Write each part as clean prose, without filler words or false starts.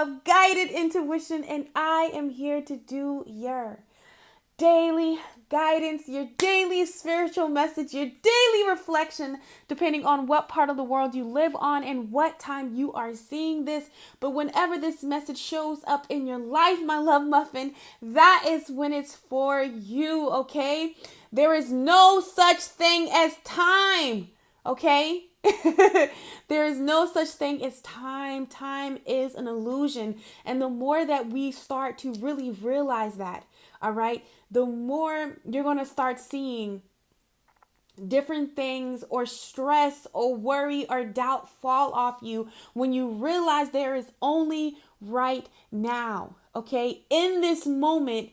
of guided intuition, and I am here to do your daily guidance, your daily spiritual message, your daily reflection, depending on what part of the world you live on and what time you are seeing this. But whenever this message shows up in your life, my love muffin, that is when it's for you, okay? There is no such thing as time, okay? There is no such thing as time. Time is an illusion. And the more that we start to really realize that, all right, the more you're going to start seeing different things or stress or worry or doubt fall off you when you realize there is only right now. Okay, in this moment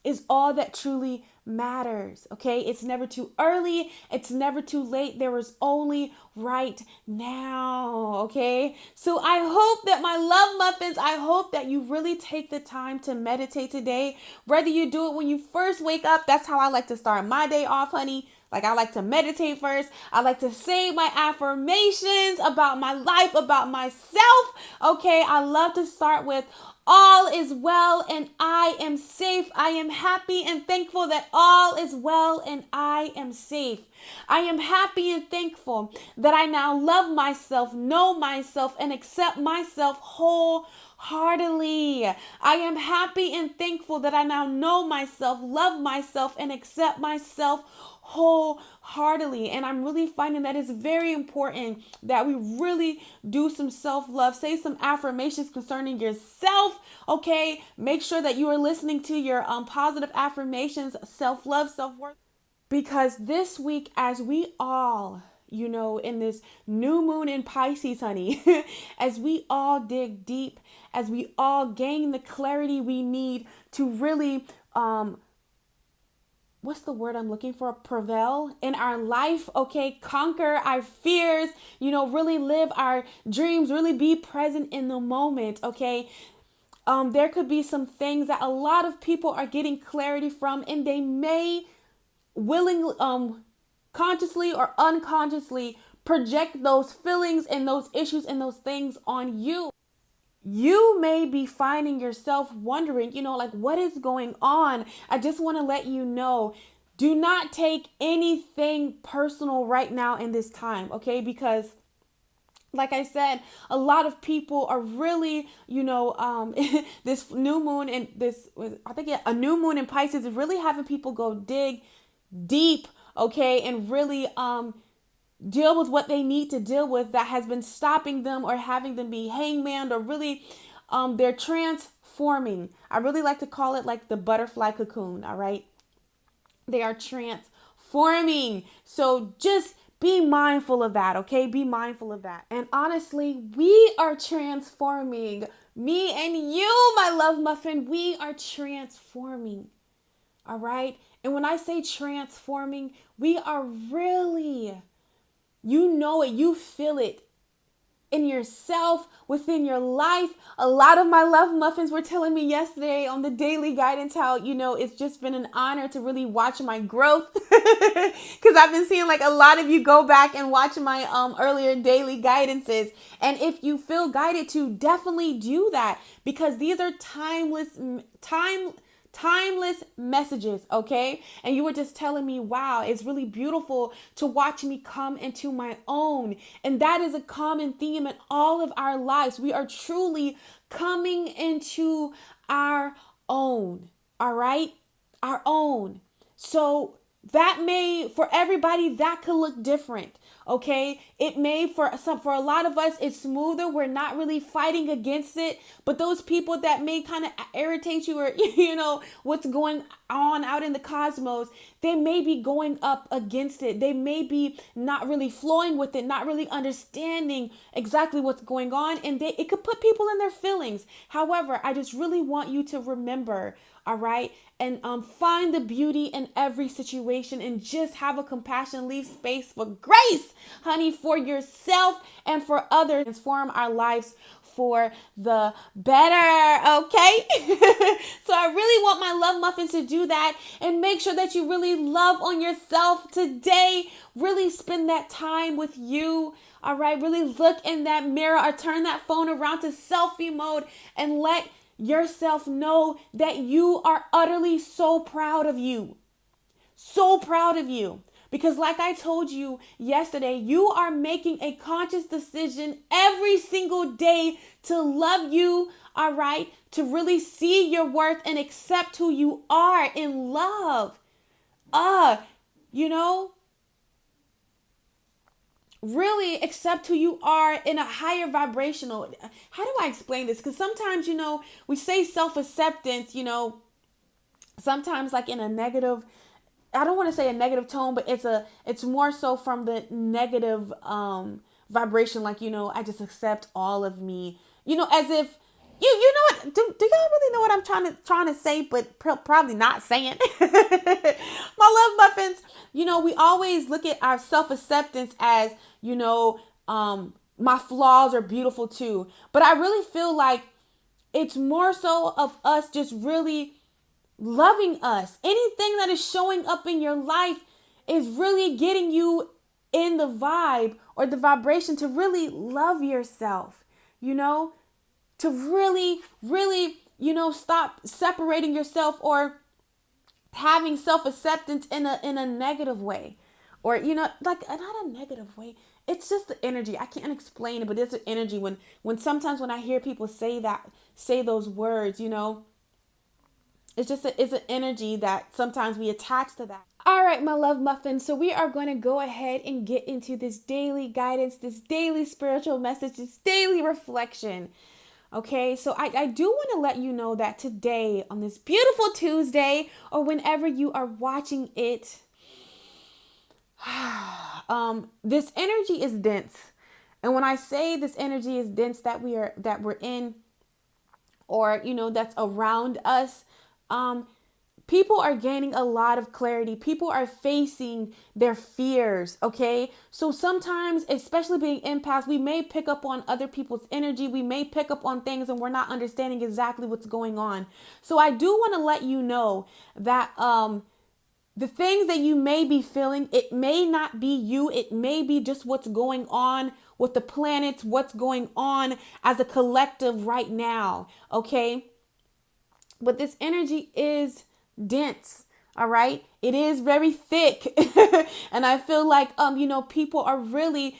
is all that truly matters. Okay, it's never too early, it's never too late. There is only right now. Okay, so I hope that my love muffins, I hope that you really take the time to meditate today. Whether you do it when you first wake up, that's how I like to start my day off, honey. Like, I like to meditate first. I like to say my affirmations about my life, about myself. Okay, I love to start with all is well and I am safe. I am happy and thankful that all is well and I am safe. I am happy and thankful that I now love myself, know myself, and accept myself wholeheartedly. I am happy and thankful that I now know myself, love myself, and accept myself wholeheartedly. And I'm really finding that it's very important that we really do some self-love, say some affirmations concerning yourself. Okay, make sure that you are listening to your positive affirmations, self-love, self-worth, because this week, as we all, in this new moon in Pisces, honey, as we all dig deep, as we all gain the clarity we need to really what's the word I'm looking for? Prevail in our life, okay? Conquer our fears, really live our dreams, really be present in the moment, okay? There could be some things that a lot of people are getting clarity from, and they may willingly, consciously or unconsciously project those feelings and those issues and those things on you. You may be finding yourself wondering, what is going on? I just want to let you know, do not take anything personal right now in this time, okay? Because like I said, a lot of people are really, this new moon and a new moon in Pisces is really having people go dig deep, okay? And really, deal with what they need to deal with that has been stopping them or having them be hangman, or really they're transforming. I really like to call it like the butterfly cocoon, all right? They are transforming. So just be mindful of that, okay? Be mindful of that. And honestly, we are transforming. Me and you, my love muffin, we are transforming, all right? And when I say transforming, we are really... You know it, you feel it in yourself, within your life. A lot of my love muffins were telling me yesterday on the daily guidance how, it's just been an honor to really watch my growth. Because I've been seeing like a lot of you go back and watch my earlier daily guidances. And if you feel guided to, definitely do that, because these are timeless messages, okay? And you were just telling me, wow, it's really beautiful to watch me come into my own. And that is a common theme in all of our lives. We are truly coming into our own, all right? Our own. So that may, for everybody, that could look different. Okay, it may for a lot of us, it's smoother. We're not really fighting against it. But those people that may kind of irritate you, or what's going on out in the cosmos, they may be going up against it. They may be not really flowing with it, not really understanding exactly what's going on, and it could put people in their feelings. However, I just really want you to remember, all right, and find the beauty in every situation, and just have a compassion, leave space for grace, honey, for yourself and for others. Transform our lives for the better, okay? So I really want my love muffins to do that and make sure that you really love on yourself today. Really spend that time with you. All right, really look in that mirror or turn that phone around to selfie mode and let yourself know that you are utterly so proud of you. So proud of you. Because like I told you yesterday, you are making a conscious decision every single day to love you, all right? To really see your worth and accept who you are in love. You know, really accept who you are in a higher vibrational. How do I explain this? Because sometimes, we say self-acceptance, sometimes like in a negative, I don't want to say a negative tone, but it's more so from the negative vibration. Like, I just accept all of me, as if you know what, do y'all really know what I'm trying to say, but probably not saying. My love muffins, we always look at our self-acceptance as, my flaws are beautiful too. But I really feel like it's more so of us just really loving us. Anything that is showing up in your life is really getting you in the vibe or the vibration to really love yourself, to really, really, stop separating yourself or having self-acceptance in a negative way, or, like not a negative way. It's just the energy. I can't explain it, but it's the energy when sometimes when I hear people say those words, it's just it's an energy that sometimes we attach to that. All right, my love muffins. So we are going to go ahead and get into this daily guidance, this daily spiritual message, this daily reflection. Okay, so I do want to let you know that today, on this beautiful Tuesday, or whenever you are watching it, this energy is dense. And when I say this energy is dense that we're in, or that's around us, people are gaining a lot of clarity. People are facing their fears, okay? So sometimes, especially being empaths, we may pick up on other people's energy. We may pick up on things and we're not understanding exactly what's going on. So I do want to let you know that the things that you may be feeling, it may not be you. It may be just what's going on with the planets, what's going on as a collective right now, okay? But this energy is dense. All right. It is very thick. And I feel like, people are really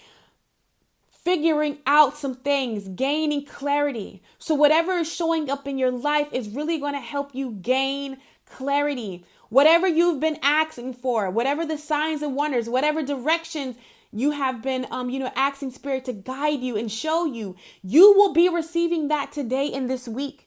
figuring out some things, gaining clarity. So whatever is showing up in your life is really going to help you gain clarity. Whatever you've been asking for, whatever the signs and wonders, whatever directions you have been, asking Spirit to guide you and show you, you will be receiving that today in this week.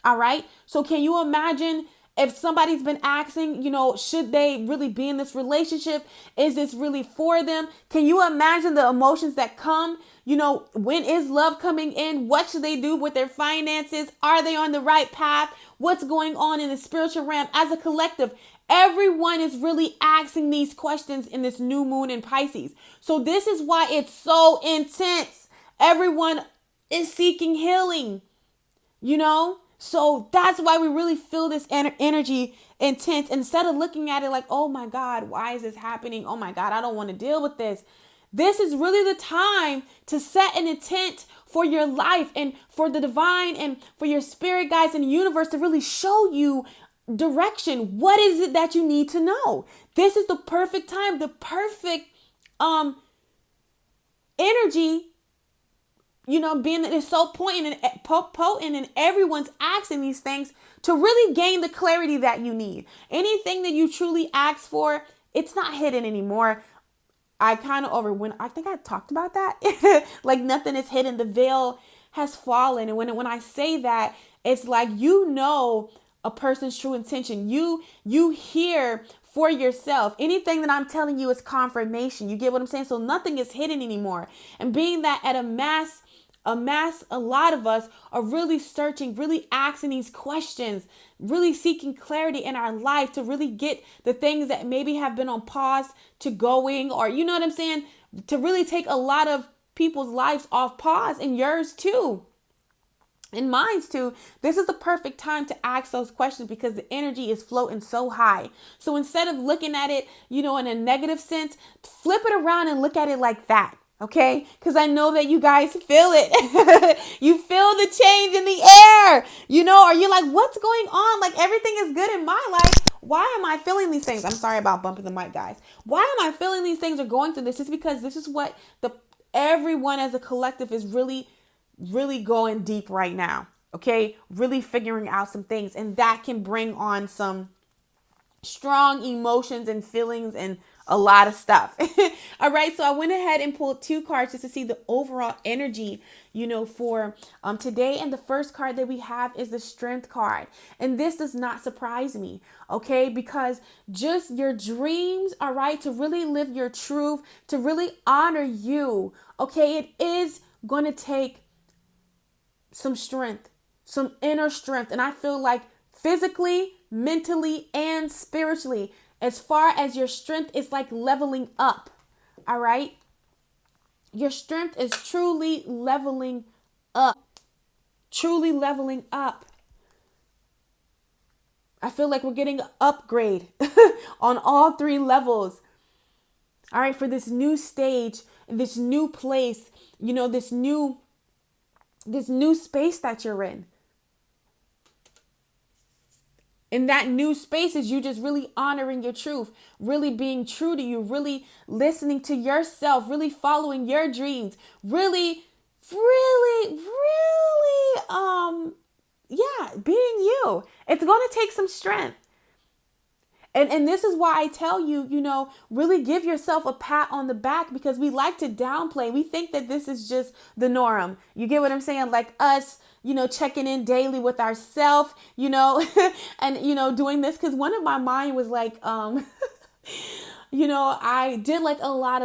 All right. So can you imagine if somebody's been asking, should they really be in this relationship? Is this really for them? Can you imagine the emotions that come? When is love coming in? What should they do with their finances? Are they on the right path? What's going on in the spiritual realm as a collective? Everyone is really asking these questions in this new moon in Pisces. So this is why it's so intense. Everyone is seeking healing, So that's why we really feel this energy intense. Instead of looking at it like, oh my God, why is this happening? Oh my God, I don't want to deal with this. This is really the time to set an intent for your life and for the divine and for your spirit guides in the universe to really show you direction. What is it that you need to know? This is the perfect time, the perfect energy, being that it's so potent and everyone's asking these things to really gain the clarity that you need. Anything that you truly ask for, it's not hidden anymore. I kind of I think I talked about that. Like nothing is hidden. The veil has fallen. And when I say that, it's like, a person's true intention. You hear for yourself. Anything that I'm telling you is confirmation. You get what I'm saying? So nothing is hidden anymore. And being that at a lot of us are really searching, really asking these questions, really seeking clarity in our life to really get the things that maybe have been on pause to going, or you know what I'm saying? To really take a lot of people's lives off pause, and yours too. In minds too, this is the perfect time to ask those questions because the energy is floating so high. So instead of looking at it, in a negative sense, flip it around and look at it like that. Okay, because I know that you guys feel it. You feel the change in the air, or you're like, what's going on? Like, everything is good in my life. Why am I feeling these things? I'm sorry about bumping the mic, guys. Why am I feeling these things or going through this? It's because this is what everyone as a collective is really going deep right now. Okay, really figuring out some things, and that can bring on some strong emotions and feelings and a lot of stuff. All right, so I went ahead and pulled 2 cards just to see the overall energy, for today. And the first card that we have is the Strength card. And this does not surprise me, okay? Because just your dreams, all right, to really live your truth, to really honor you, okay, it is going to take some strength, some inner strength. And I feel like physically, mentally, and spiritually, as far as your strength is like leveling up. All right. Your strength is truly leveling up. Truly leveling up. I feel like we're getting an upgrade on all 3 levels. All right. For this new stage, this new place, this new space that you're in. In that new space is you just really honoring your truth, really being true to you, really listening to yourself, really following your dreams, really, being you. It's going to take some strength. And this is why I tell you, really give yourself a pat on the back, because we like to downplay. We think that this is just the norm. You get what I'm saying? Like us, checking in daily with ourselves, and, doing this. Because one of my mind was like, I do like a lot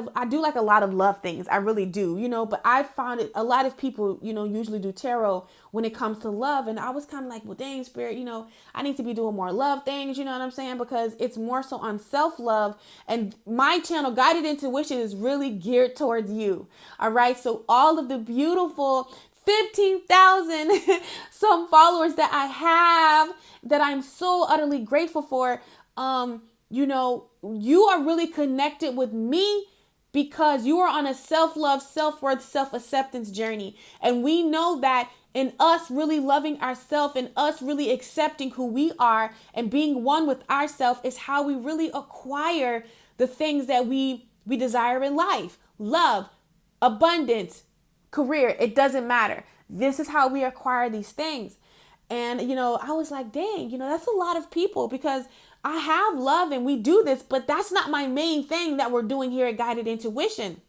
of love things. I really do, but I found it, a lot of people, usually do tarot when it comes to love. And I was kind of like, well, dang, Spirit, I need to be doing more love things. You know what I'm saying? Because it's more so on self-love. And my channel, Guided Intuition, is really geared towards you. All right. So all of the beautiful 15,000 some followers that I have, that I'm so utterly grateful for, you are really connected with me because you are on a self-love, self-worth, self-acceptance journey. And we know that in us really loving ourselves and us really accepting who we are and being one with ourselves is how we really acquire the things that we desire in life. Love, abundance, career, it doesn't matter. This is how we acquire these things. And, I was like, dang, that's a lot of people, because I have love and we do this, but that's not my main thing that we're doing here at Guided Intuition.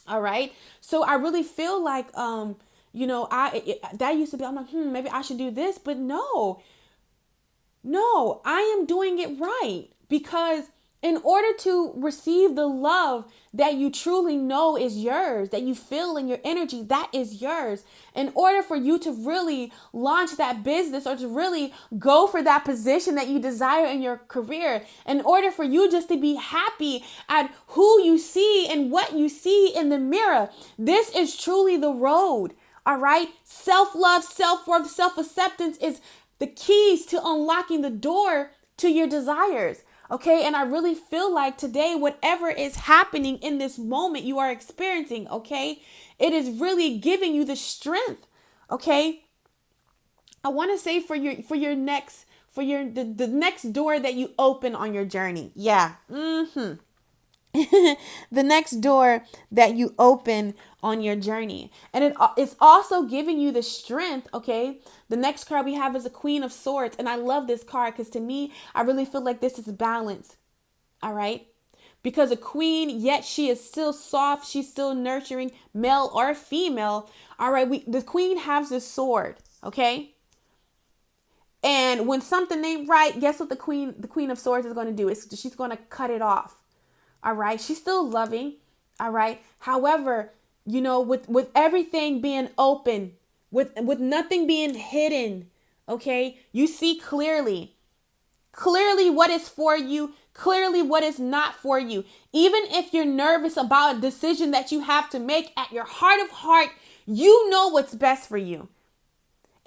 All right. So I really feel like, that used to be, I'm like, maybe I should do this, but no, I am doing it right, because in order to receive the love that you truly know is yours, that you feel in your energy, that is yours. In order for you to really launch that business or to really go for that position that you desire in your career, in order for you just to be happy at who you see and what you see in the mirror, this is truly the road. All right. Self-love, self-worth, self-acceptance is the keys to unlocking the door to your desires. Okay. And I really feel like today, whatever is happening in this moment you are experiencing, okay, it is really giving you the strength. Okay. I want to say the next door that you open on your journey. Yeah. The next door that you open on your journey. And it's also giving you the strength, okay? The next card we have is a Queen of Swords. And I love this card because to me, I really feel like this is balance, all right? Because a queen, yet she is still soft. She's still nurturing, male or female. All right, the queen has this sword, okay? And when something ain't right, guess what the Queen of Swords is going to do? She's going to cut it off. All right. She's still loving. All right. However, with everything being open, with nothing being hidden. Okay. You see clearly what is for you, clearly what is not for you. Even if you're nervous about a decision that you have to make, at your heart of heart, you know what's best for you.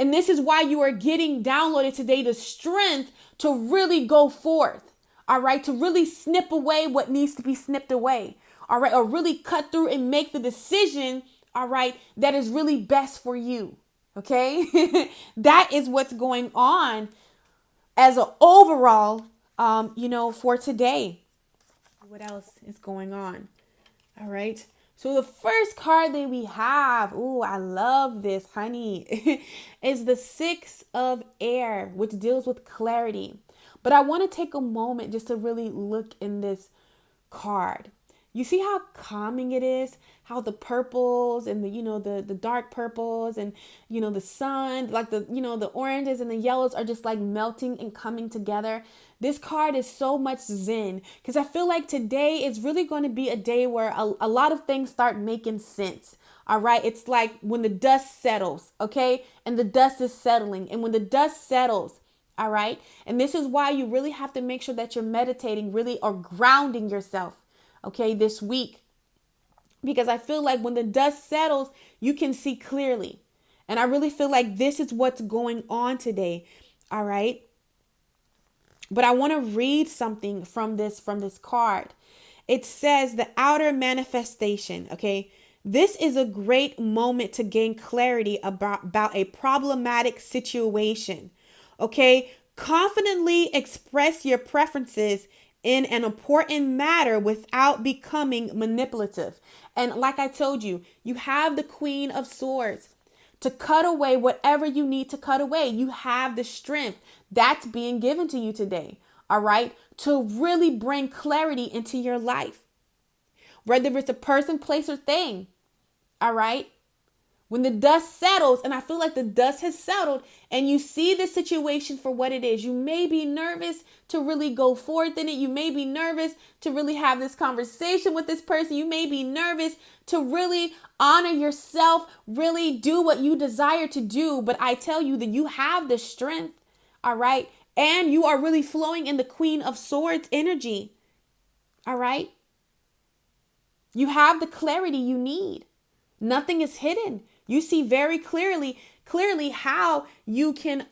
And this is why you are getting downloaded today the strength to really go forth. All right. To really snip away what needs to be snipped away. All right. Or really cut through and make the decision. All right. That is really best for you. Okay. That is what's going on as an overall, for today. What else is going on? All right. So the first card that we have, ooh, I love this, honey, is the Six of Air, which deals with clarity. But I want to take a moment just to really look in this card. You see how calming it is, how the purples and the dark purples and, the sun, like the oranges and the yellows are just like melting and coming together. This card is so much zen because I feel like today is really going to be a day where a lot of things start making sense. All right. It's like when the dust settles. OK. And the dust is settling. And when the dust settles. All right. And this is why you really have to make sure that you're meditating really or grounding yourself. OK, this week, because I feel like when the dust settles, you can see clearly. And I really feel like this is what's going on today. All right. But I want to read something from this card. It says the outer manifestation. OK, this is a great moment to gain clarity about a problematic situation. OK, confidently express your preferences in an important matter without becoming manipulative. And like I told you, you have the Queen of Swords to cut away whatever you need to cut away. You have the strength that's being given to you today. All right. To really bring clarity into your life, whether it's a person, place, or thing. All right. When the dust settles, and I feel like the dust has settled, and you see the situation for what it is, you may be nervous to really go forth in it. You may be nervous to really have this conversation with this person. You may be nervous to really honor yourself, really do what you desire to do. But I tell you that you have the strength, all right? And you are really flowing in the Queen of Swords energy, all right? You have the clarity you need. Nothing is hidden. You see very clearly how you can,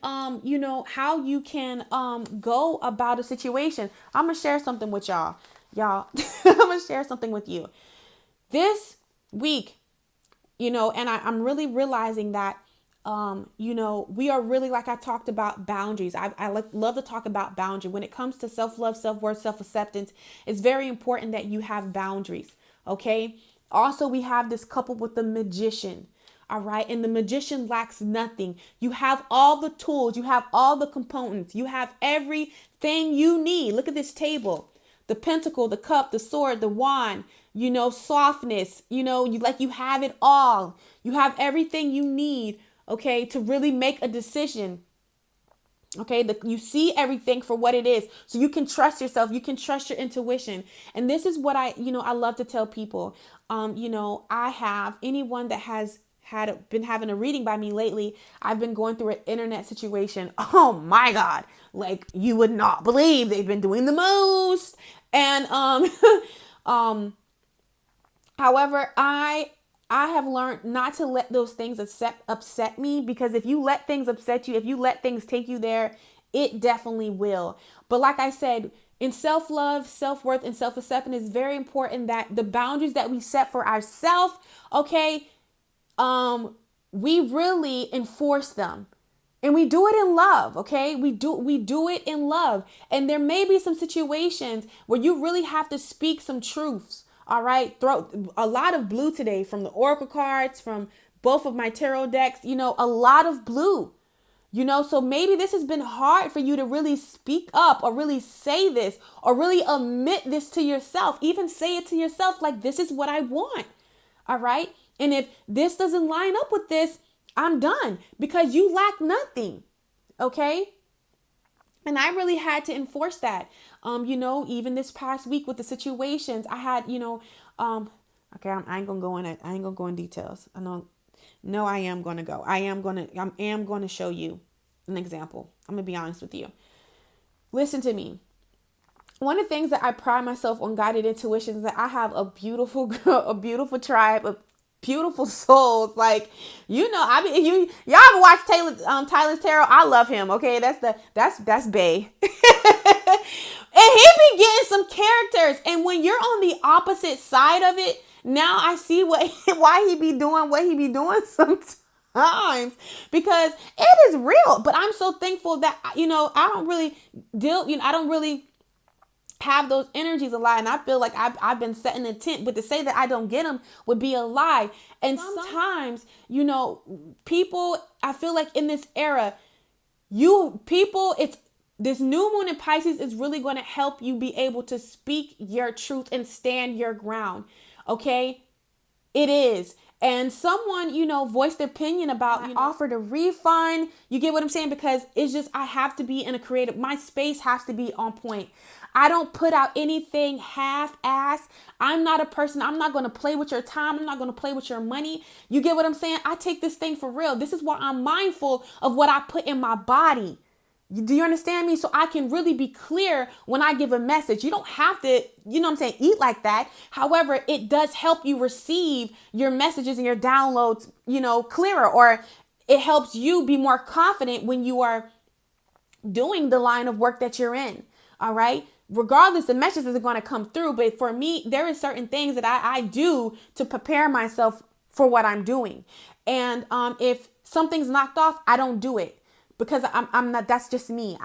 go about a situation. I'm going to share something with y'all. I'm going to share something with you. This week, and I'm really realizing that, we are really, like I talked about, boundaries. I love to talk about boundary. When it comes to self-love, self-worth, self-acceptance, it's very important that you have boundaries. Okay. Also, we have this coupled with the Magician. All right. And the Magician lacks nothing. You have all the tools. You have all the components. You have everything you need. Look at this table. The pentacle, the cup, the sword, the wand, softness, you have it all. You have everything you need. Okay. To really make a decision. Okay. You see everything for what it is. So you can trust yourself. You can trust your intuition. And this is what I love to tell people. I have anyone that has been having a reading by me lately. I've been going through an internet situation. Oh my God. Like you would not believe they've been doing the most. And, however, I have learned not to let those things upset me, because if you let things upset you, if you let things take you there, it definitely will. But like I said, in self-love, self-worth, and self-acceptance, it's very important that the boundaries that we set for ourselves, okay, we really enforce them. And we do it in love, okay? We do it in love. And there may be some situations where you really have to speak some truths, all right? Throw a lot of blue today from the Oracle cards, from both of my tarot decks, a lot of blue. So maybe this has been hard for you to really speak up or really say this or really admit this to yourself, even say it to yourself like, this is what I want. All right. And if this doesn't line up with this, I'm done, because you lack nothing. Okay. And I really had to enforce that. Even this past week with the situations I had, okay, I ain't gonna go in it. I ain't gonna go in details. I know. No, I am going to show you an example. I'm going to be honest with you. Listen to me. One of the things that I pride myself on guided intuition is that I have a beautiful tribe beautiful souls. Like, I mean, y'all ever watch Tyler's Tarot? I love him. Okay, that's Bay. And he be getting some characters. And when you're on the opposite side of it, now I see why he be doing what he be doing sometimes, because it is real. But I'm so thankful that I don't really I don't really have those energies a lot, and I feel like I've been setting an intent, but to say that I don't get them would be a lie. And sometimes, people, I feel like in this era, it's this new moon in Pisces is really going to help you be able to speak your truth and stand your ground. Okay, it is. And someone, voiced their opinion about, offered a refund. You get what I'm saying? Because it's just, I have to be in a creative, my space has to be on point. I don't put out anything half-ass. I'm not a person, I'm not going to play with your time. I'm not going to play with your money. You get what I'm saying? I take this thing for real. This is why I'm mindful of what I put in my body. Do you understand me? So I can really be clear when I give a message. You don't have to, eat like that. However, it does help you receive your messages and your downloads, clearer, or it helps you be more confident when you are doing the line of work that you're in. All right. Regardless, the messages are going to come through. But for me, there are certain things that I do to prepare myself for what I'm doing. And if something's knocked off, I don't do it. Because I'm not, that's just me.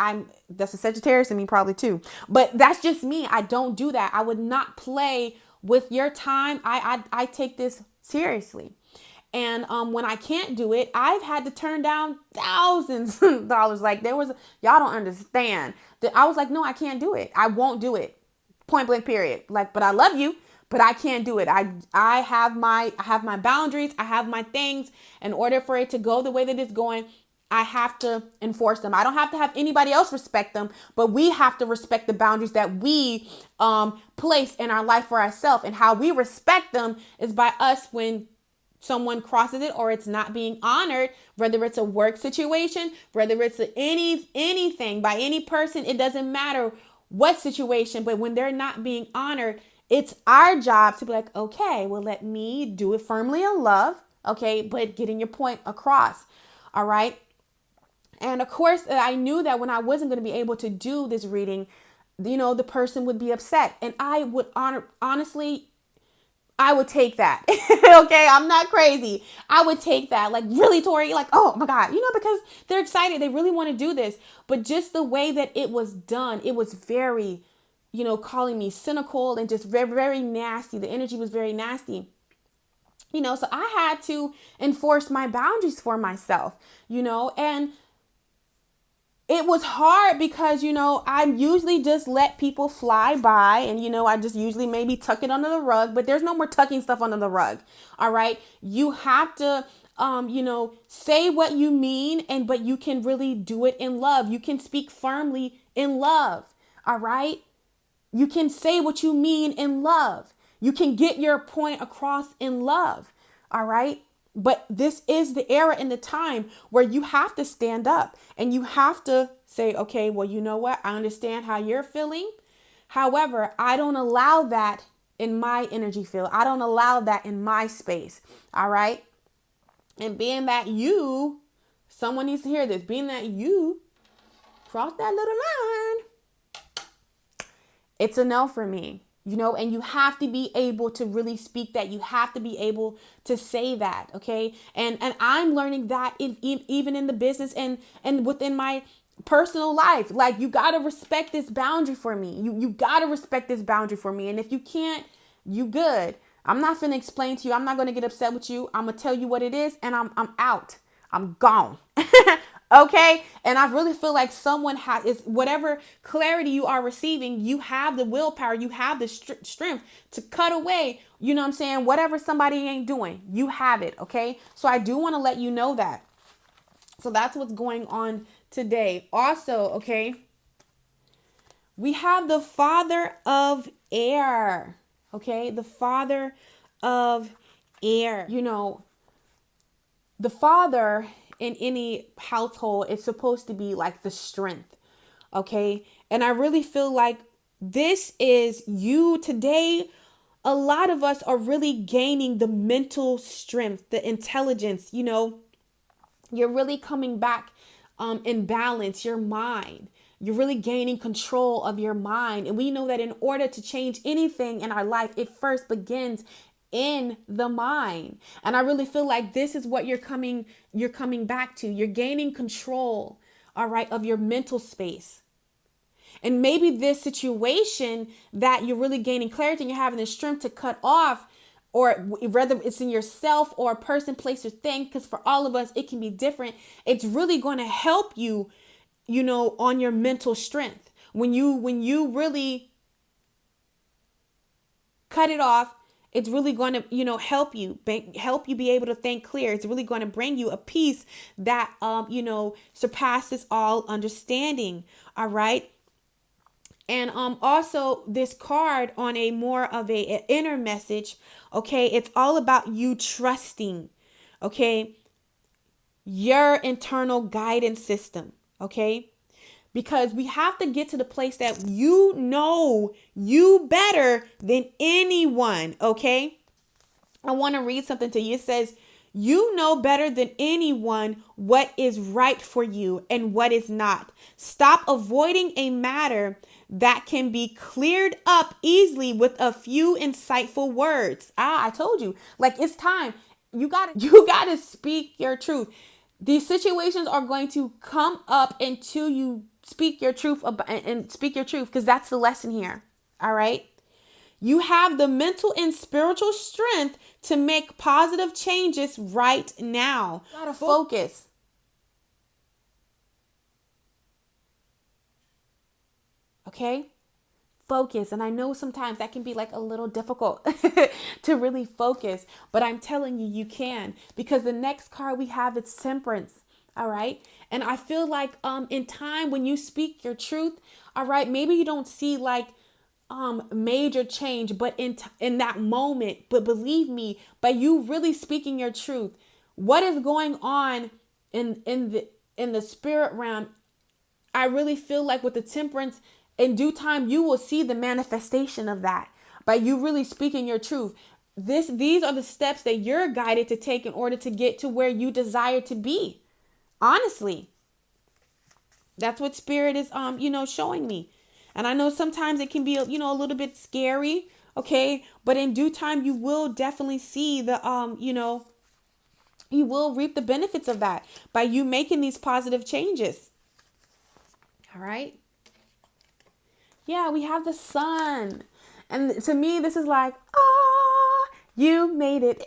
That's a Sagittarius in me probably too. But that's just me. I don't do that. I would not play with your time. I take this seriously. And when I can't do it, I've had to turn down thousands of dollars. Like y'all don't understand. That I was like, no, I can't do it. I won't do it. Point blank period. Like, but I love you, but I can't do it. I have my boundaries. I have my things. In order for it to go the way that it's going, I have to enforce them. I don't have to have anybody else respect them, but we have to respect the boundaries that we place in our life for ourselves. And how we respect them is by us when someone crosses it or it's not being honored, whether it's a work situation, whether it's anything by any person, it doesn't matter what situation, but when they're not being honored, it's our job to be like, okay, well, let me do it firmly in love. Okay. But getting your point across. All right. And of course, I knew that when I wasn't going to be able to do this reading, the person would be upset. And I would honestly, I would take that. Okay. I'm not crazy. I would take that. Like, really, Tori? Like, oh my God, because they're excited. They really want to do this. But just the way that it was done, it was very, calling me cynical and just very, very nasty. The energy was very nasty. So I had to enforce my boundaries for myself, and it was hard because, I usually just let people fly by and, I just usually maybe tuck it under the rug, but there's no more tucking stuff under the rug. All right. You have to, say what you mean but you can really do it in love. You can speak firmly in love. All right. You can say what you mean in love. You can get your point across in love. All right. But this is the era and the time where you have to stand up and you have to say, okay, well, you know what? I understand how you're feeling. However, I don't allow that in my energy field. I don't allow that in my space. All right. And being that someone needs to hear this, being that you cross that little line, it's a no for me. And you have to be able to really speak that. You have to be able to say that. Okay. And I'm learning that even in the business and within my personal life. Like, you got to respect this boundary for me. You got to respect this boundary for me. And if you can't, you good. I'm not going to explain to you. I'm not going to get upset with you. I'm going to tell you what it is and I'm out. I'm gone. Okay. And I really feel like someone is whatever clarity you are receiving, you have the willpower, you have the strength to cut away. You know what I'm saying? Whatever somebody ain't doing, you have it. Okay. So I do want to let you know that. So that's what's going on today. Also, okay, we have the father of air. Okay. The father of air, the father in any household is supposed to be like the strength. Okay. And I really feel like this is you today. a lot of us are really gaining the mental strength, the intelligence, you're really coming back in balance, your mind. You're really gaining control of your mind. And we know that in order to change anything in our life, it first begins in the mind. And I really feel like this is what you're coming back to. You're gaining control, all right, of your mental space. And maybe this situation that you're really gaining clarity and you're having the strength to cut off, or whether it's in yourself or a person, place, or thing, because for all of us, it can be different. It's really going to help you, on your mental strength. When you really cut it off, it's really going to, help you be able to think clear. It's really going to bring you a peace that, surpasses all understanding. All right. And also this card on a more of an inner message, okay, it's all about you trusting, okay, your internal guidance system, okay, because we have to get to the place that you know you better than anyone, okay. I want to read something to you. It says, you know better than anyone what is right for you and what is not. Stop avoiding a matter that can be cleared up easily with a few insightful words. I told you, like, it's time. You gotta speak your truth. These situations are going to come up until you speak your truth because that's the lesson here. All right. You have the mental and spiritual strength to make positive changes right now. You gotta focus. Okay? Focus. And I know sometimes that can be like a little difficult to really focus, but I'm telling you, you can, because the next card we have is temperance. All right. And I feel like in time when you speak your truth, all right, maybe you don't see like major change, but in that moment, but believe me, by you really speaking your truth, what is going on in the spirit realm, I really feel like with the temperance, in due time you will see the manifestation of that by you really speaking your truth. These are the steps that you're guided to take in order to get to where you desire to be. Honestly, that's what spirit is showing me. And I know sometimes it can be, a little bit scary. Okay. But in due time, you will definitely see the, you will reap the benefits of that by you making these positive changes. All right. Yeah, we have the sun. And to me, this is like, you made it.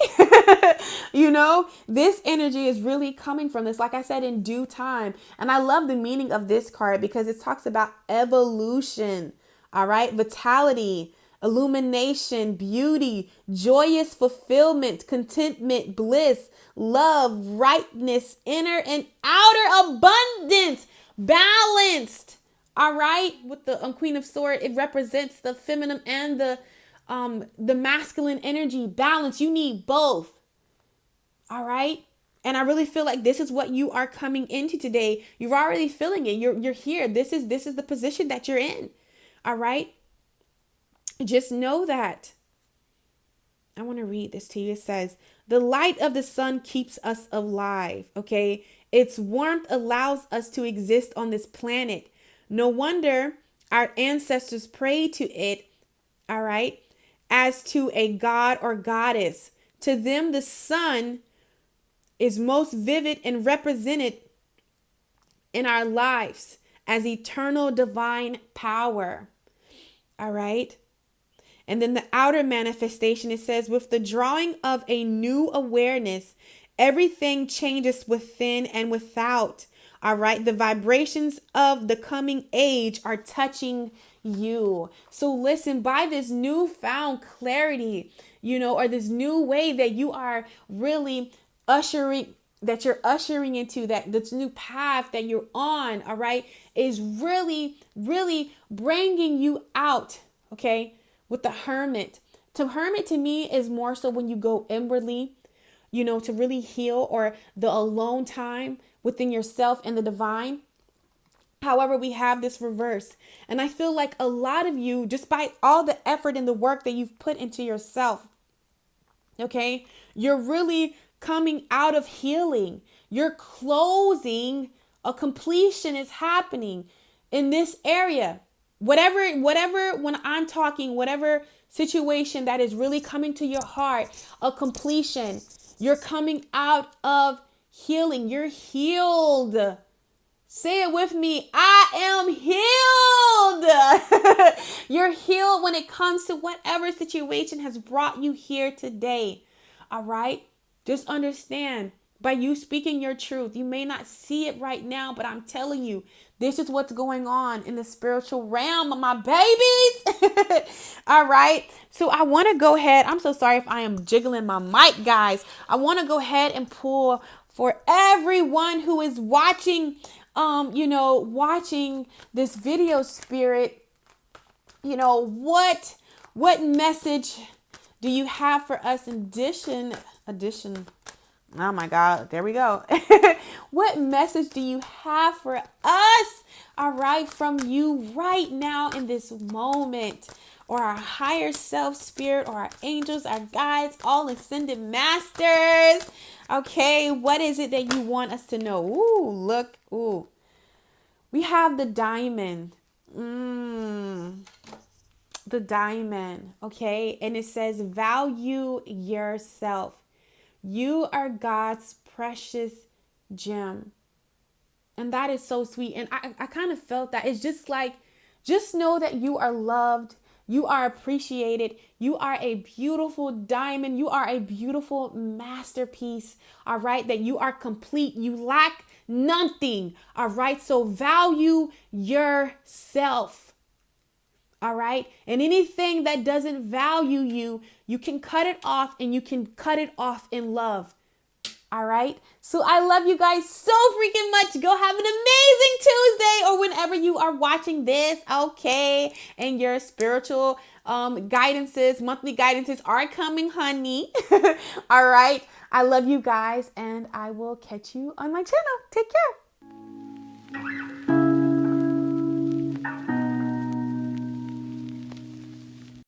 This energy is really coming from this, like I said, in due time. And I love the meaning of this card because it talks about evolution. All right. Vitality, illumination, beauty, joyous fulfillment, contentment, bliss, love, rightness, inner and outer abundance, balanced. All right. With the Queen of Swords, it represents the feminine and the masculine energy balance. You need both. All right. And I really feel like this is what you are coming into today. You're already feeling it. You're here. This is the position that you're in. All right. Just know that. I want to read this to you. It says, the light of the sun keeps us alive. Okay. Its warmth allows us to exist on this planet. No wonder our ancestors prayed to it. All right. As to a god or goddess. To them, the sun is most vivid and represented in our lives as eternal divine power. All right. And then the outer manifestation, it says, with the drawing of a new awareness, everything changes within and without. All right. The vibrations of the coming age are touching you. So listen, by this newfound clarity, or this new way that you are really ushering into that, this new path that you're on, all right, is really, really bringing you out. Okay. With the hermit. Hermit to me is more so when you go inwardly, to really heal, or the alone time within yourself and the divine. However, we have this reverse. And I feel like a lot of you, despite all the effort and the work that you've put into yourself, okay, you're really coming out of healing. You're closing, a completion is happening in this area. Whatever, when I'm talking, whatever situation that is really coming to your heart, a completion, you're coming out of healing. You're healed. Say it with me. I am healed. You're healed when it comes to whatever situation has brought you here today. All right. Just understand, by you speaking your truth, you may not see it right now, but I'm telling you, this is what's going on in the spiritual realm of my babies. All right. So I want to go ahead. I'm so sorry if I am jiggling my mic, guys. I want to go ahead and pull for everyone who is watching, watching this video, spirit, what message do you have for us in addition? Oh my God, there we go. What message do you have for us? All right, from you right now in this moment, or our higher self, spirit, or our angels, our guides, all ascended masters. Okay, what is it that you want us to know? Ooh, look, ooh. We have the diamond. The diamond, okay? And it says, value yourself. You are God's precious gem. And that is so sweet. And I kind of felt that. It's just like, just know that you are loved. You are appreciated. You are a beautiful diamond. You are a beautiful masterpiece. All right. That you are complete. You lack nothing. All right. So value yourself. All right. And anything that doesn't value you, you can cut it off, and you can cut it off in love. All right. So I love you guys so freaking much. Go have an amazing Tuesday, or whenever you are watching this. Okay. And your spiritual guidances, monthly guidances are coming, honey. All right. I love you guys, and I will catch you on my channel. Take care.